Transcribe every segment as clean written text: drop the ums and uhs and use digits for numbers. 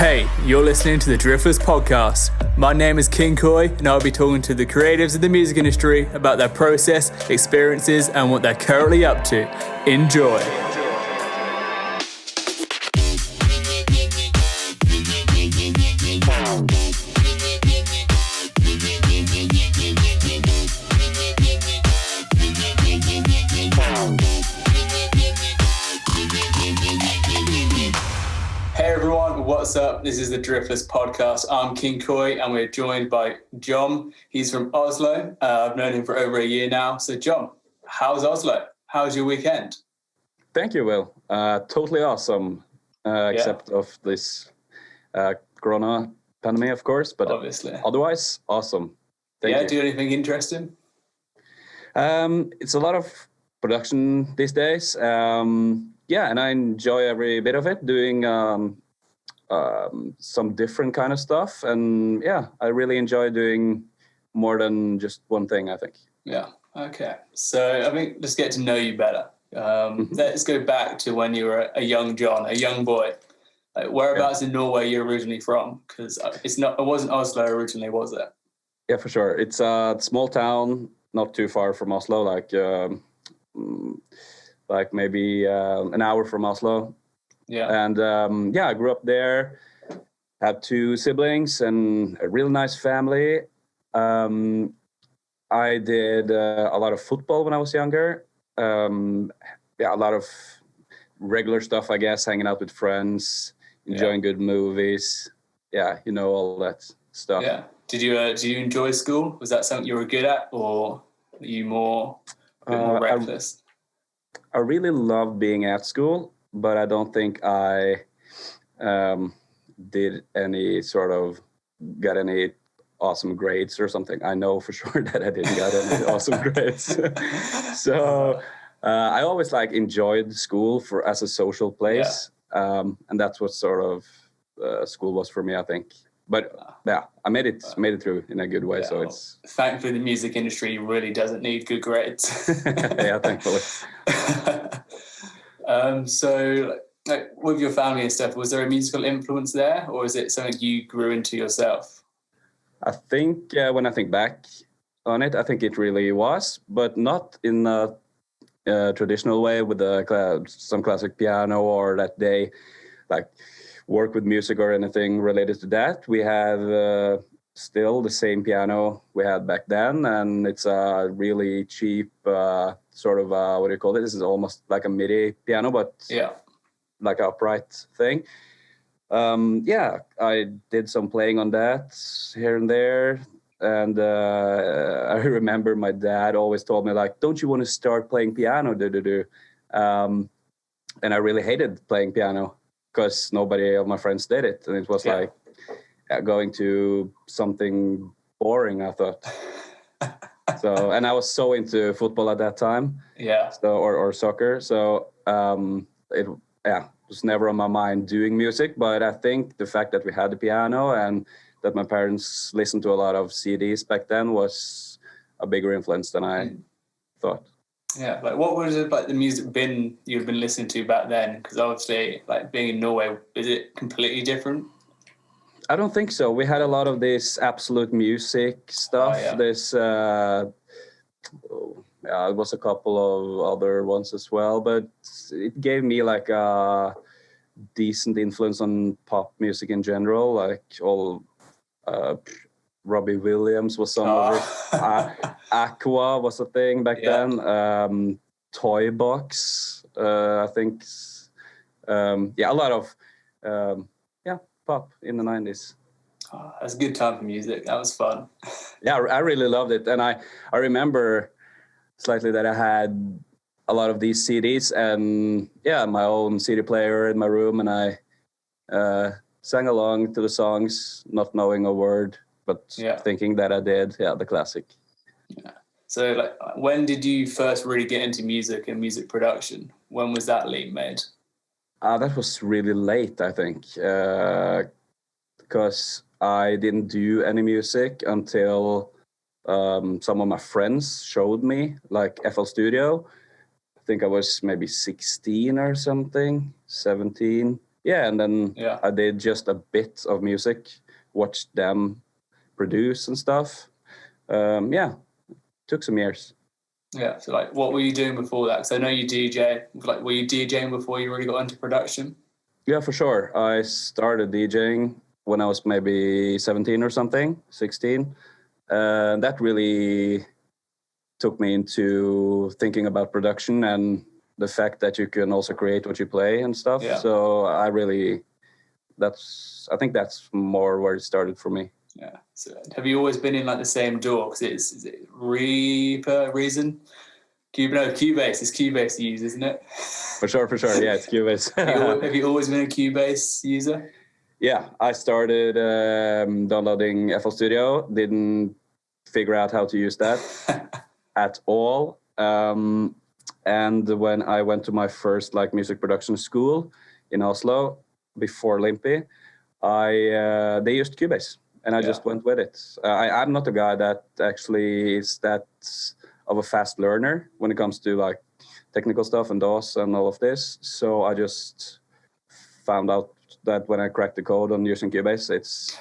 Hey, you're listening to the Driftless podcast. My name is King Koi, and I'll be talking to the creatives of the music industry about their process, experiences, and what they're currently up to. Enjoy. What's up? This is the Driftless podcast. I'm King Koi, and we're joined by Jon. He's from Oslo. I've known him for over a year now. So, Jon, how's Oslo? How's your weekend? Thank you, Will. Totally awesome, except of this corona pandemic, of course. But obviously, otherwise, awesome. Thank you. Do anything interesting? It's a lot of production these days. And I enjoy every bit of it. Doing some different kind of stuff, and I really enjoy doing more than just one thing, I think. Okay, so I think let's get to know you better. Let's go back to when you were a young Jon, a young boy. Whereabouts in Norway you're originally from? Because it wasn't Oslo originally, was it? Yeah, for sure. It's a small town not too far from Oslo, like maybe an hour from Oslo. And I grew up there, had two siblings and a really nice family. I did a lot of football when I was younger. A lot of regular stuff, I guess, hanging out with friends, enjoying good movies. All that stuff. Yeah. Did you enjoy school? Was that something you were good at, or were you more reckless? I really loved being at school, but I don't think I did got any awesome grades or something. I know for sure that I didn't get any awesome grades. So I always enjoyed school as a social place. And that's what sort of school was for me, I think. But I made it through in a good way. So it's thankfully the music industry really doesn't need good grades. Thankfully. So with your family and stuff, was there a musical influence there, or is it something you grew into yourself? I think when I think back on it, I think it really was, but not in a traditional way with some classic piano, or that they work with music or anything related to that. We have still the same piano we had back then, and it's a really cheap sort of what do you call it? This is almost like a MIDI piano, but like an upright thing. I did some playing on that here and there, and I remember my dad always told me don't you want to start playing piano? And I really hated playing piano because nobody of my friends did it, and it was going to something boring, I thought. So, and I was so into football at that time. So, or soccer. So, it was never on my mind doing music. But I think the fact that we had the piano and that my parents listened to a lot of CDs back then was a bigger influence than I thought. Yeah, what was it the music you'd been listening to back then? Because obviously, being in Norway, is it completely different? I don't think so. We had a lot of this absolute music stuff. This, it was a couple of other ones as well, but it gave me a decent influence on pop music in general. Robbie Williams was some of it. Aqua was a thing back then. Toy Box, I think. A lot of pop in the 90s. That's a good time for music. That was fun. I really loved it. And I remember slightly that I had a lot of these CDs and my own CD player in my room, and I sang along to the songs, not knowing a word, but thinking that I did. The classic. So when did you first really get into music and music production? When was that leap made? That was really late, I think, because I didn't do any music until some of my friends showed me, FL Studio. I think I was maybe 16 or something, 17. yeah, and then I did just a bit of music, watched them produce and stuff. Took some years. Yeah, so like, what were you doing before that? Because I know you DJ. Like, were you DJing before you really got into production? Yeah, for sure. I started DJing when I was maybe 17 or something, 16. That really took me into thinking about production and the fact that you can also create what you play and stuff. Yeah. So I think that's more where it started for me. Yeah. So have you always been in like the same door? Because is it Reason? Cubase. It's Cubase you use, isn't it? For sure. Yeah, it's Cubase. Have you always been a Cubase user? Yeah, I started downloading FL Studio. Didn't figure out how to use that at all. And when I went to my first like music production school in Oslo before Limpy, they used Cubase, and I just went with it. I'm not a guy that actually is that of a fast learner when it comes to like technical stuff and DOS and all of this. So I just found out that when I cracked the code on using Cubase, it's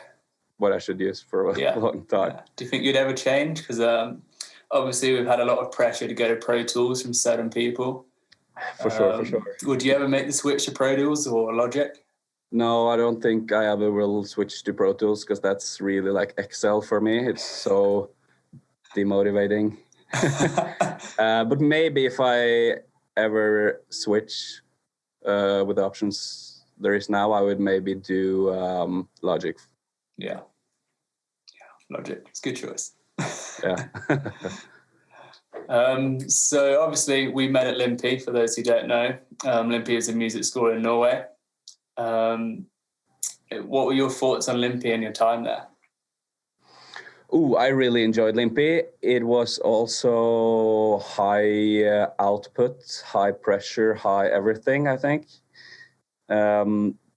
what I should use for a long time. Yeah. Do you think you'd ever change? Because obviously we've had a lot of pressure to go to Pro Tools from certain people. For sure. Would you ever make the switch to Pro Tools or Logic? No, I don't think I ever will switch to Pro Tools because that's really like Excel for me. It's so demotivating. But maybe if I ever switch with the options there is now, I would maybe do Logic. Yeah, Logic. It's a good choice. Yeah. So obviously we met at Limpy, for those who don't know. Limpy is a music school in Norway. What were your thoughts on Limpy and your time there? I really enjoyed Limpy. It was also high output, high pressure, high everything, I think.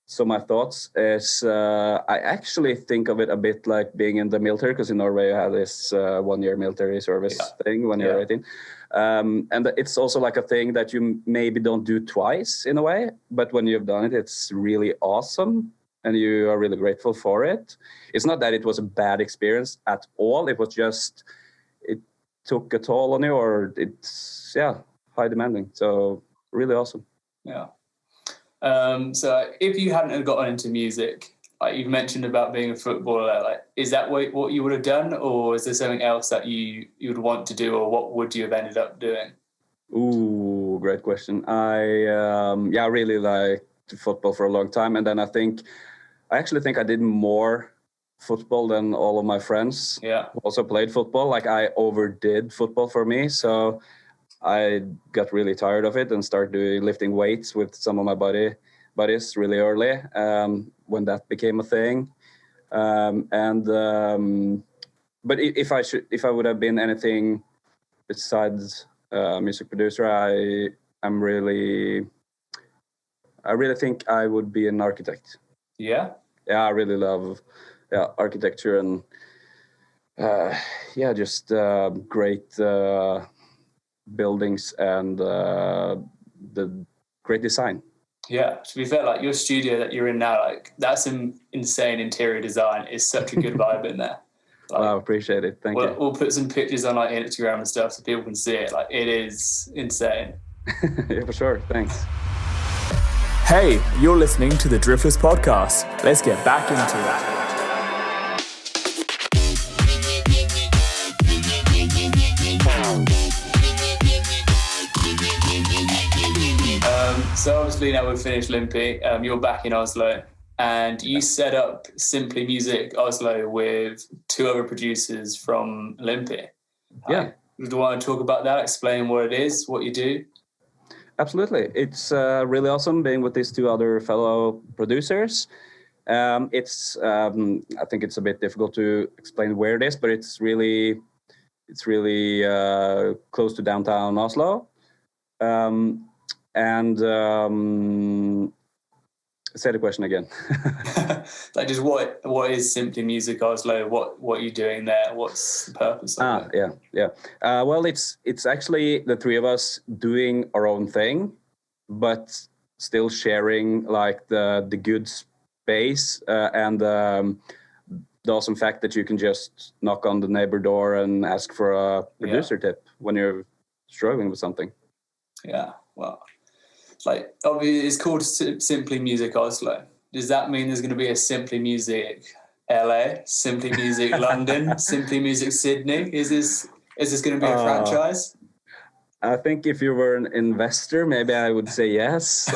So my thoughts is I actually think of it a bit like being in the military, because in Norway you have this 1-year military service thing when you're 18. And it's also like a thing that you maybe don't do twice in a way, but when you've done it, it's really awesome and you are really grateful for it. It's not that it was a bad experience at all. It was just, it took a toll on you, or it's, high demanding. So really awesome. Yeah. So if you hadn't have gotten into music, like you've mentioned about being a footballer, like, is that what you would have done, or is there something else that you would want to do, or what would you have ended up doing? Ooh, great question. I really liked football for a long time, and then I actually think I did more football than all of my friends. Yeah. Who also played football. Like I overdid football for me, so I got really tired of it and started lifting weights with some of my buddies really early when that became a thing. But if I would have been anything besides music producer, I really think I would be an architect. Yeah. Yeah, I really love architecture and just great buildings and the great design. Yeah, to be fair, like your studio that you're in now, like that's some insane interior design. It's such a good vibe in there. Like, I appreciate it. Thank you. We'll put some pictures on like Instagram and stuff so people can see it. Like it is insane. Yeah, for sure. Thanks. Hey, you're listening to the Driftless podcast. Let's get back into it. So obviously now we've finished Limpy. You're back in Oslo, and you set up Simply Music Oslo with 2 other producers from Limpy. Yeah. Do you want to talk about that? Explain what it is, what you do? Absolutely. It's really awesome being with these 2 other fellow producers. I think it's a bit difficult to explain where it is, but it's really close to downtown Oslo. Say the question again. Like, just what is Simply Music Oslo? What are you doing there? What's the purpose of it? Yeah. Well, it's actually the 3 of us doing our own thing, but still sharing like the good space and the awesome fact that you can just knock on the neighbor door and ask for a producer tip when you're struggling with something. Yeah, well, like obviously it's called Simply Music Oslo. Does that mean there's going to be a Simply Music LA, Simply Music London, Simply Music Sydney? Is this going to be a franchise? I think if you were an investor, maybe I would say yes.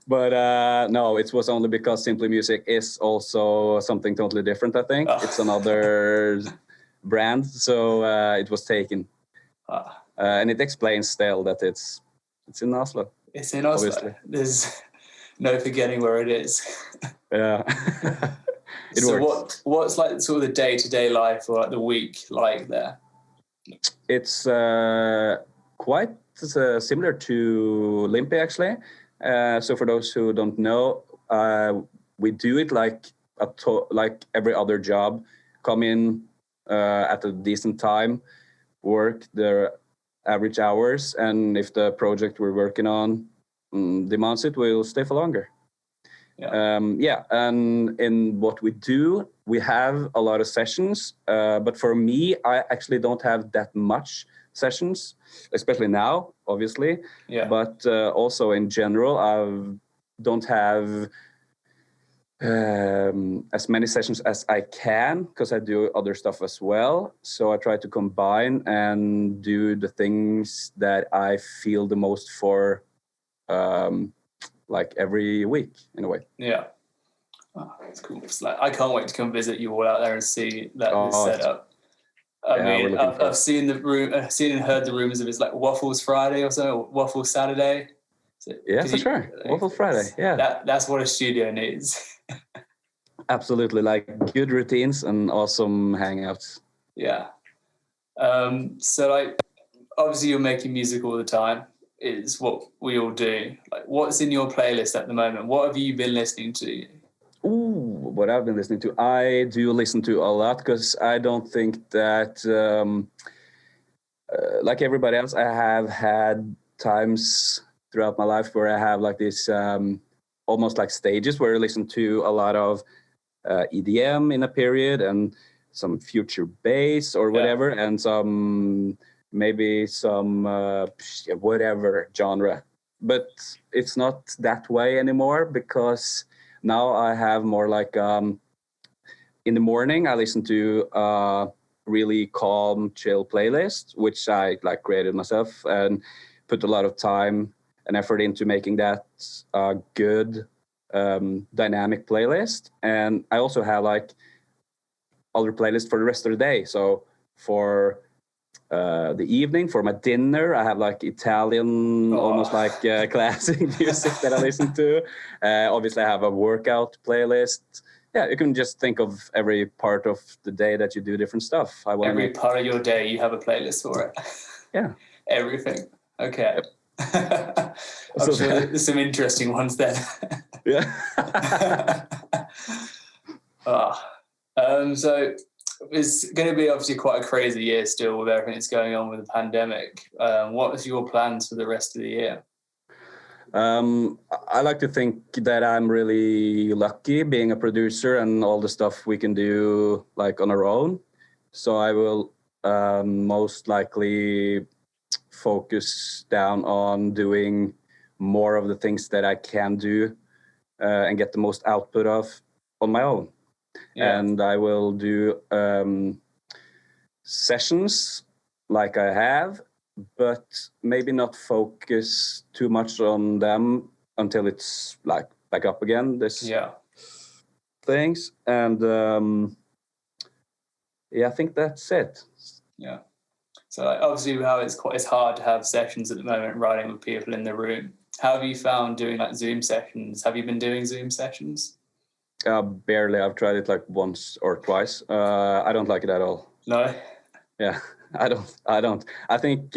But no, it was only because Simply Music is also something totally different, I think. It's another brand, so it was taken. And it explains still that it's in Oslo. It's in Oslo. Obviously. There's no forgetting where it is. Yeah. So works. What's like sort of the day-to-day life or like the week like there? It's quite similar to Limpy, actually. So for those who don't know, we do it like every other job. Come in at a decent time, work the average hours, and if the project we're working on demands it, we'll stay for longer. And in what we do, we have a lot of sessions, but for me, I actually don't have that much sessions, especially now, obviously. But also in general, I don't have as many sessions as I can because I do other stuff as well. So I try to combine and do the things that I feel the most for like every week in a way. Yeah. Oh, that's cool. It's like, I can't wait to come visit you all out there and see that setup. I mean, I've seen the room, seen and heard the rumors of it's like Waffles Friday or so, or Waffles Saturday. Yeah, for sure. Waffle Friday. Yeah. That's what a studio needs. Absolutely. Like good routines and awesome hangouts. Yeah. So like, obviously you're making music all the time. Is what we all do. Like, what's in your playlist at the moment? What have you been listening to? Ooh, what I've been listening to. I do listen to a lot because I don't think that, like everybody else, I have had times throughout my life where I have like this almost like stages where I listen to a lot of EDM in a period and some future bass or whatever, and some maybe some whatever genre. But it's not that way anymore because now I have more like in the morning I listen to a really calm, chill playlist, which I like created myself and put a lot of time and effort into making that a good dynamic playlist. And I also have like other playlists for the rest of the day. So for the evening, for my dinner, I have like Italian, almost like classic music that I listen to. Obviously, I have a workout playlist. Yeah, you can just think of every part of the day that you do different stuff. Every part of your day, you have a playlist for it. Yeah. Everything. Okay. Yep. I'm sure there's some interesting ones then. Yeah. So it's going to be obviously quite a crazy year still with everything that's going on with the pandemic. What is your plans for the rest of the year? I like to think that I'm really lucky being a producer and all the stuff we can do like on our own. So I will most likely focus down on doing more of the things that I can do and get the most output of on my own. Yeah. And I will do sessions like I have, but maybe not focus too much on them until it's like back up again, things. And I think that's it. Yeah. So like, obviously how it's hard to have sessions at the moment, writing with people in the room. How have you found doing like Zoom sessions? Have you been doing Zoom sessions? Barely. I've tried it like once or twice. I don't like it at all. No? Yeah, I don't. I think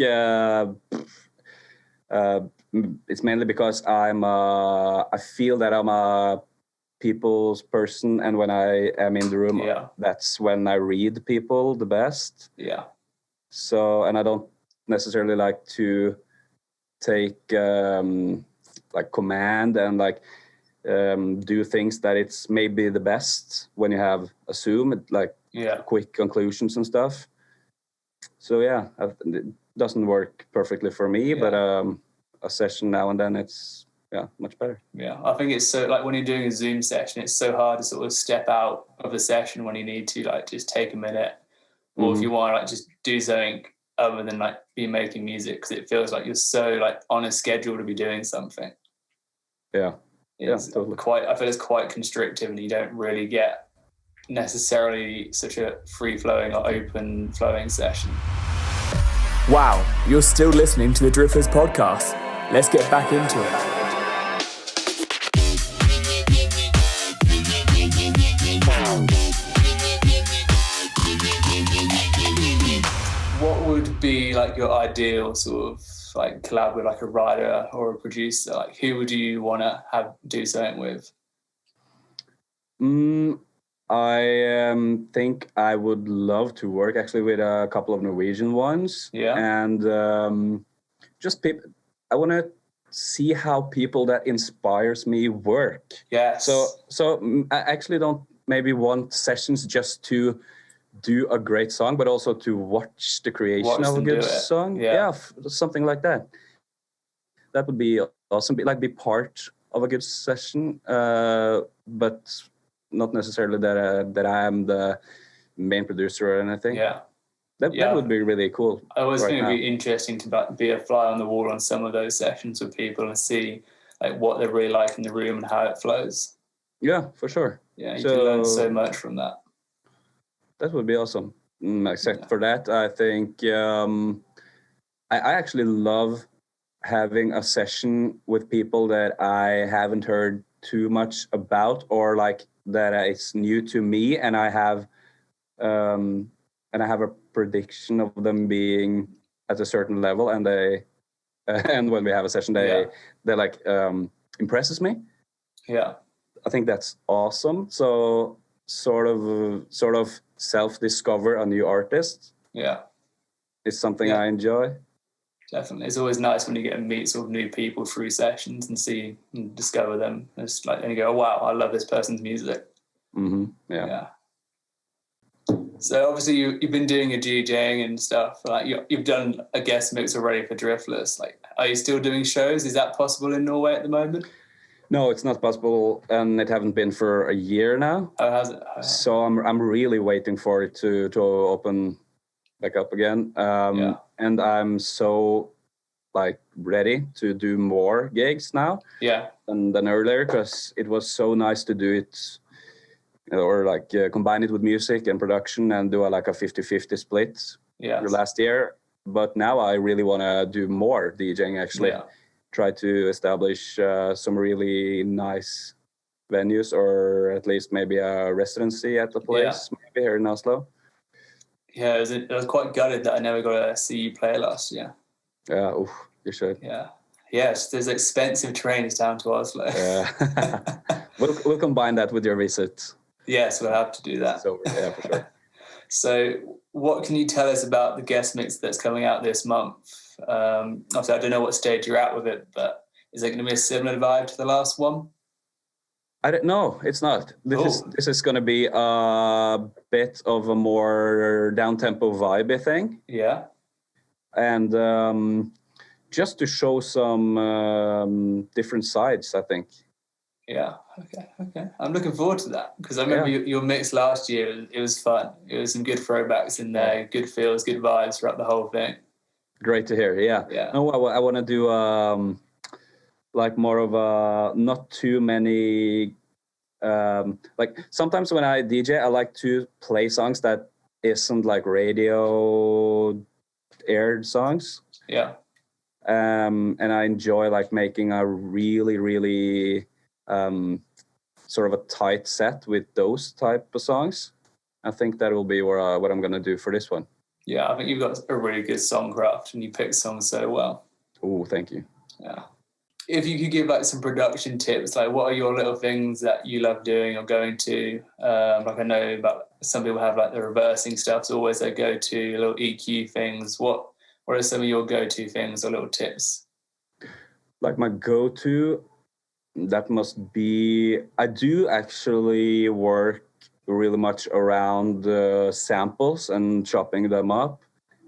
it's mainly because I feel that I'm a people's person, and when I am in the room, that's when I read people the best. Yeah. So, and I don't necessarily like to take like command and like do things that it's maybe the best when you have a Zoom, like quick conclusions and stuff. So yeah, it doesn't work perfectly for me, but a session now and then, it's much better. Yeah, I think it's so, like when you're doing a Zoom session, it's so hard to sort of step out of the session when you need to, like just take a minute, or if you want to like just do something other than like be making music, because it feels like you're so like on a schedule to be doing something. It's totally. I feel it's quite constrictive, and you don't really get necessarily such a free-flowing or open-flowing session. Wow, you're still listening to the Driftless podcast. Let's get back into it. What would be like your ideal sort of like collab with like a writer or a producer? Like who would you want to do something with? I think I would love to work actually with a couple of Norwegian ones. Yeah. And just people, I want to see how people that inspires me work. Yes. So I actually don't maybe want sessions just to do a great song, but also to watch the creation of a good song. Yeah, something like that. That would be awesome. Be part of a good session, but not necessarily that I am the main producer or anything. Yeah. That would be really cool. I always think it'd be interesting to be a fly on the wall on some of those sessions with people and see like what they really like in the room and how it flows. Yeah, for sure. Yeah, you can learn so much from that. That would be awesome. Except for that, I think I actually love having a session with people that I haven't heard too much about, or like that it's new to me, and I have a prediction of them being at a certain level, and they and when we have a session, they like impresses me. Yeah, I think that's awesome. So sort of self-discover a new artist. Yeah, it's something I enjoy. Definitely, it's always nice when you get to meet sort of new people through sessions and see and discover them. It's like, and you go, oh, wow, I love this person's music. Mm-hmm. Yeah. So obviously you've been doing your DJing and stuff. Like you've done a guest mix already for Driftless. Like, are you still doing shows? Is that possible in Norway at the moment? No, it's not possible, and it haven't been for a year now. Oh, has it? Oh. So I'm really waiting for it to open back up again. And I'm so like ready to do more gigs now. Yeah. Than earlier, because it was so nice to do it, or like combine it with music and production and do like a 50-50 split. Yeah. Last year, but now I really want to do more DJing actually. Yeah. Try to establish some really nice venues, or at least maybe a residency at the place, maybe here in Oslo. Yeah, I was quite gutted that I never got to see you play last year. Yeah, you should. Yeah. Yes, there's expensive trains down to Oslo. Yeah. We'll combine that with your visit. Yes, we'll have to do that. So, yeah, for sure. So what can you tell us about the guest mix that's coming out this month? Obviously, I don't know what stage you're at with it, but is it going to be a similar vibe to the last one? I don't know. It's not. This is going to be a bit of a more down-tempo vibe thing. Yeah. And just to show some different sides, I think. Yeah. Okay. I'm looking forward to that, because I remember your mix last year. It was fun. It was some good throwbacks in there, good feels, good vibes throughout the whole thing. Great to hear. Yeah. No, I want to do like more of a not too many. Like sometimes when I DJ, I like to play songs that isn't like radio aired songs. Yeah. And I enjoy like making a really, really sort of a tight set with those type of songs. I think that will be what I'm going to do for this one. Yeah, I think you've got a really good songcraft and you pick songs so well. Oh, thank you. Yeah. If you could give like some production tips, like what are your little things that you love doing or going to? Like I know about some people have like the reversing stuff, so always they go to little EQ things. What are some of your go-to things or little tips? like my go-to, that must be, I do actually work really much around samples and chopping them up.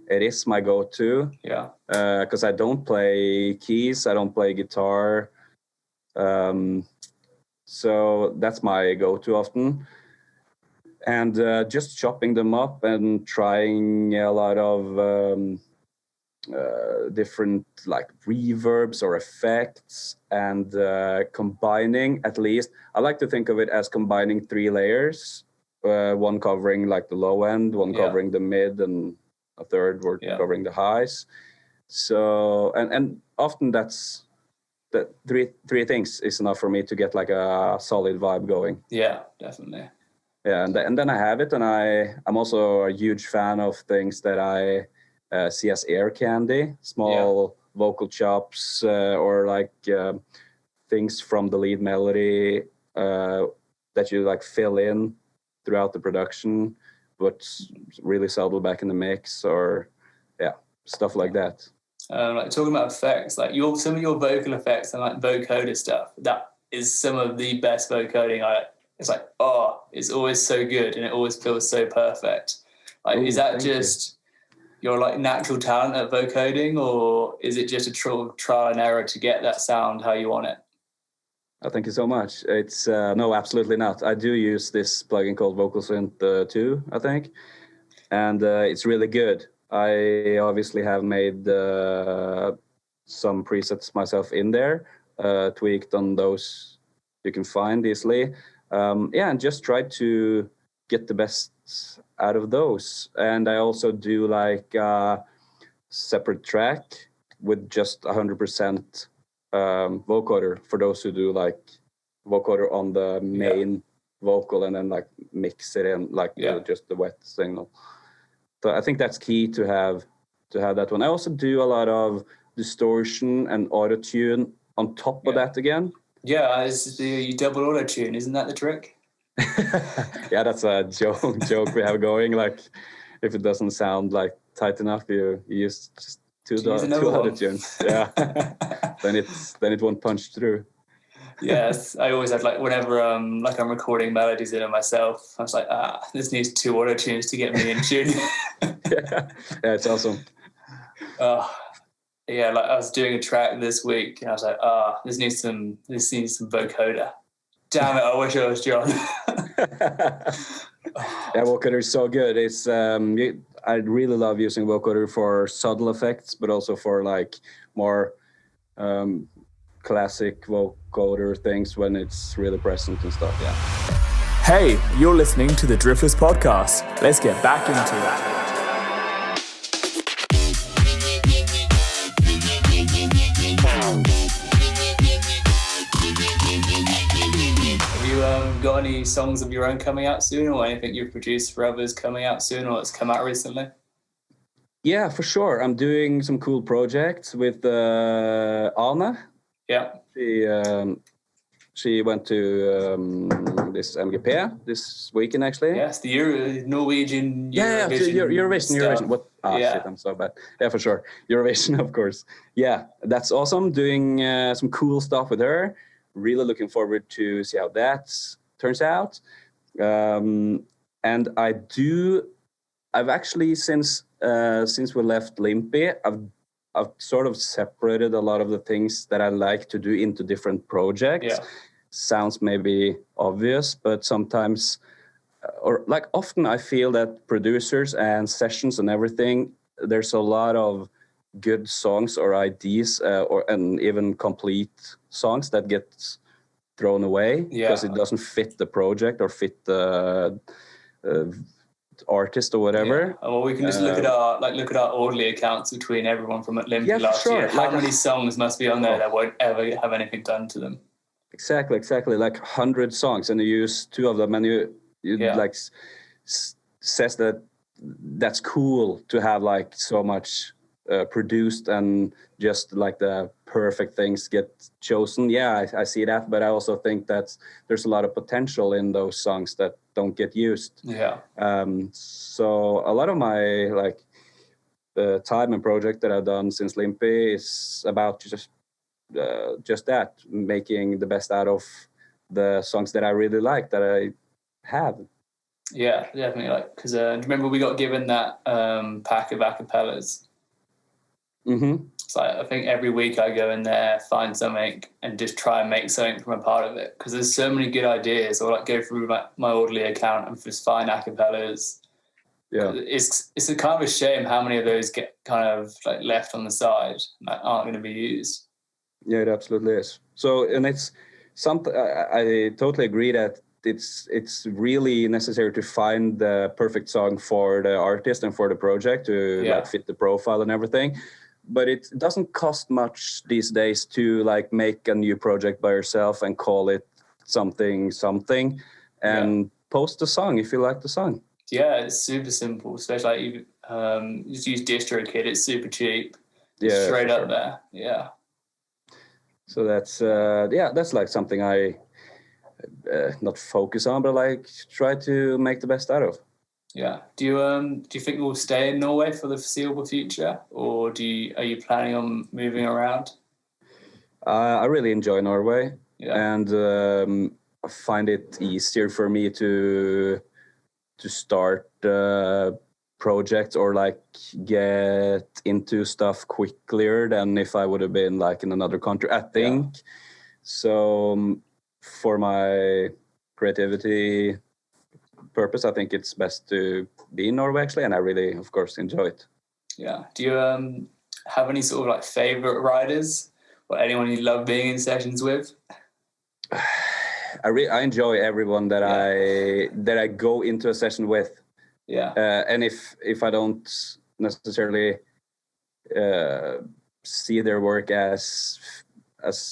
It is my go-to. Yeah. Because I don't play keys, I don't play guitar. So that's my go-to often. And just chopping them up and trying a lot of different like reverbs or effects, and combining, at least I like to think of it as combining 3 layers, one covering like the low end, one covering the mid, and a third covering the highs. So and often that's the three things is enough for me to get like a solid vibe going. Yeah, definitely. Yeah, and then I have it, and I'm also a huge fan of things that I see as air candy, small vocal chops, or like things from the lead melody that you like fill in throughout the production, but really subtle back in the mix, or stuff like that. Like talking about effects, like some of your vocal effects and like vocoder stuff, that is some of the best vocoding. It's like, it's always so good and it always feels so perfect. Like, is that just your like natural talent at vocoding, or is it just a trial and error to get that sound how you want it? Thank you so much. It's no, absolutely not. I do use this plugin called Vocal Synth 2, I think, and it's really good. I obviously have made some presets myself in there, tweaked on those you can find easily. And just try to get the best out of those. And I also do like a separate track with just 100% vocoder for those who do like vocoder on the main vocal and then like mix it in like just the wet signal. So I think that's key to have that one. I also do a lot of distortion and auto-tune on top of that again. Yeah, you double auto-tune, isn't that the trick? Yeah, that's a joke we have going. Like, if it doesn't sound like tight enough, you use just two auto-tunes. Yeah, then it won't punch through. Yes, I always have like whenever like I'm recording melodies in it myself, I was like, this needs 2 auto-tunes to get me in tune. yeah, it's awesome. Yeah, like I was doing a track this week and I was like, this needs some vocoder. Damn it, I wish I was Jon. Yeah, vocoder is so good. It's I really love using vocoder for subtle effects, but also for like more classic vocoder things when it's really present and stuff. Yeah. Hey, you're listening to the Driftless podcast. Let's get back into that. Got any songs of your own coming out soon, or anything you've produced for others coming out soon, or that's come out recently? Yeah, for sure. I'm doing some cool projects with Anna. Yeah. She went to this MGP this weekend, actually. Yes, the Norwegian Eurovision. What? Shit, I'm so bad. Yeah, for sure. Eurovision, of course. Yeah, that's awesome. Doing some cool stuff with her. Really looking forward to see how that turns out. And I've actually since we left Limpy, I've sort of separated a lot of the things that I like to do into different projects. Yeah. Sounds maybe obvious, but sometimes, or like often, I feel that producers and sessions and everything, there's a lot of good songs or ideas, and even complete songs that get thrown away because it doesn't fit the project or fit the artist or whatever. Well, we can just look at our Audley accounts between everyone from Olympia last year. How many songs must be on there that won't ever have anything done to them? Exactly. Like 100 songs, and you use 2 of them, and you like says that's cool to have like so much produced and just like the perfect things get chosen. Yeah, I see that, but I also think that there's a lot of potential in those songs that don't get used. Yeah. So a lot of my like the time and project that I've done since Limpy is about just just that, making the best out of the songs that I really like, that I have. Yeah, definitely. Like, because remember we got given that pack of acapellas. Mm-hmm. So I think every week I go in there, find something, and just try and make something from a part of it. Because there's so many good ideas. Or like go through my Audley account and just find acapellas. Yeah, it's a kind of a shame how many of those get kind of like left on the side that aren't going to be used. Yeah, it absolutely is. So, and it's something I totally agree that it's really necessary to find the perfect song for the artist and for the project to like fit the profile and everything. But it doesn't cost much these days to like make a new project by yourself and call it something and post the song if you like the song. Yeah, it's super simple, especially like you just use DistroKid. It's super cheap. Yeah, straight up there. Yeah. So that's like something I not focus on, but like try to make the best out of. Yeah. Do you think we'll stay in Norway for the foreseeable future, or are you planning on moving around? I really enjoy Norway, and I find it easier for me to start projects or like get into stuff quicker than if I would have been like in another country, I think. So for my creativity purpose, I think it's best to be in Norway actually, and I really, of course, enjoy it. Yeah. Do you have any sort of like favorite writers or anyone you love being in sessions with? I enjoy everyone that I go into a session with. Yeah. And if I don't necessarily see their work as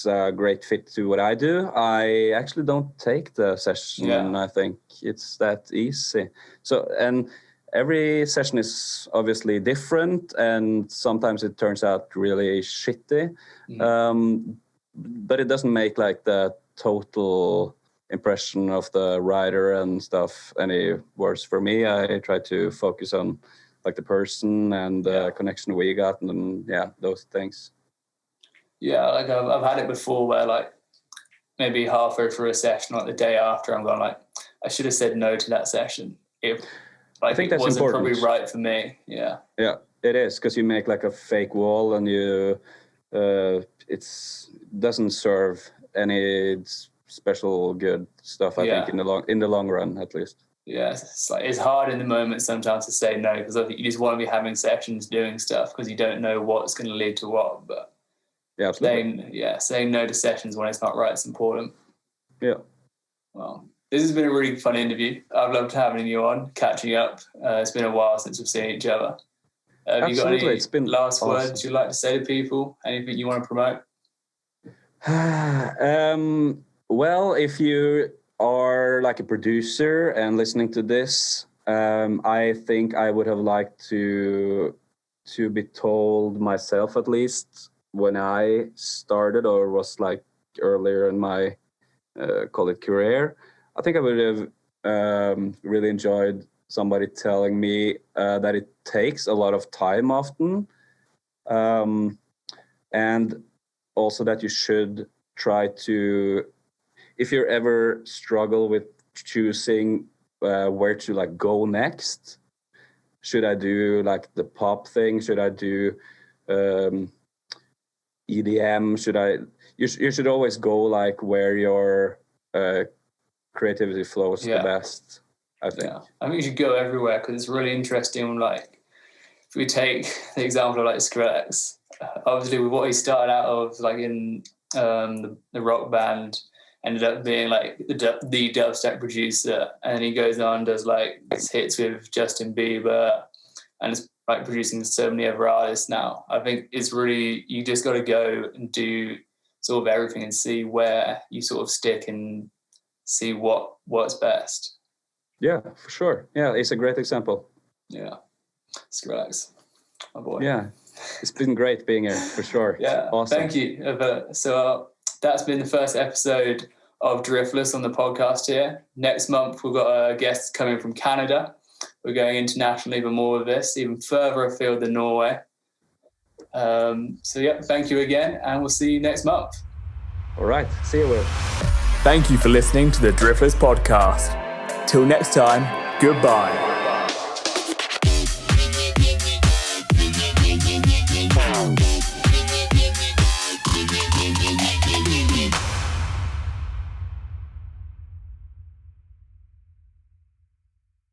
a great fit to what I do, I actually don't take the session. Yeah. I think it's that easy. So, and every session is obviously different, and sometimes it turns out really shitty. But it doesn't make like the total impression of the writer and stuff any worse for me. I try to focus on like the person and the connection we got, and those things. Yeah, like I've had it before where like maybe halfway through a session, like the day after, I'm going like, I should have said no to that session. I think it wasn't important. Probably right for me. Yeah. Yeah, it is, because you make like a fake wall, and you it doesn't serve any special good stuff. I think in the long run, at least. Yeah, it's hard in the moment sometimes to say no, because I think you just want to be having sessions doing stuff because you don't know what's going to lead to what. But yeah, absolutely. Saying no to sessions when it's not right is important. Yeah. Well, this has been a really fun interview. I've loved having you on, catching up. It's been a while since we've seen each other. Have you got any last words you'd like to say to people? Anything you want to promote? Well, if you are like a producer and listening to this, I think I would have liked to be told myself, at least when I started or was like earlier in my call it career. I think I would have really enjoyed somebody telling me that it takes a lot of time often, and also that you should try to, if you ever struggle with choosing where to like go next, should I do like the pop thing? Should I do EDM? You should always go like where your creativity flows the best, I think. Yeah, I think you should go everywhere, because it's really interesting. Like, if we take the example of like Skrillex, obviously with what he started out of, like in the rock band, ended up being like the dubstep producer, and he goes on and does like hits with Justin Bieber, and it's like producing so many other artists now. I think it's really, you just got to go and do sort of everything and see where you sort of stick and see what works best. Yeah, for sure. Yeah, it's a great example. Yeah, Skrillex, my boy. Yeah, it's been great being here, for sure. Yeah, awesome. Thank you. So that's been the first episode of Driftless on the podcast here. Next month, we've got a guest coming from Canada. We're going international even more with this, even further afield than Norway. So yeah, thank you again, and we'll see you next month. All right. See you, Will. Thank you for listening to the Driftless podcast. Till next time, goodbye.